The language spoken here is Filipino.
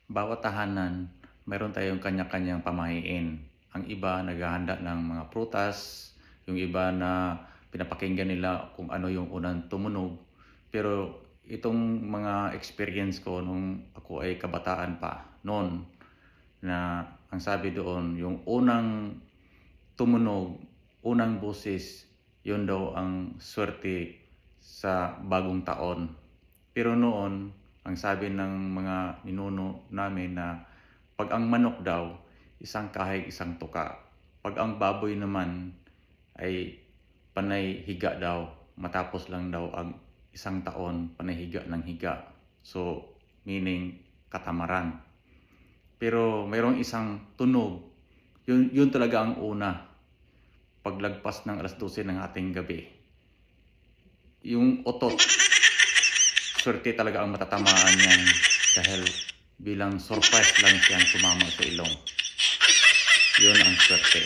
bawat tahanan, mayroon tayong kanya-kanyang pamahiin. Ang iba naghahanda ng mga prutas, yung iba na pinapakinggan nila kung ano yung unang tumunog. Pero itong mga experience ko nung ako ay kabataan pa noon, na ang sabi doon, yung unang tumunog, unang busis, yun daw ang swerte sa bagong taon. Pero noon, ang sabi ng mga ninuno namin na pag ang manok daw, isang kahig, isang tuka. Pag ang baboy naman ay panay higa daw, matapos lang daw ang isang taon, panay higa ng higa. So, meaning katamaran. Pero mayroong isang tunog, yun talaga ang una. Paglagpas ng alas 12 ng ating gabi, yung otot, swerte talaga ang matatamaan niyan dahil bilang surprise lang siyang tumama sa ilong. Yun ang swerte.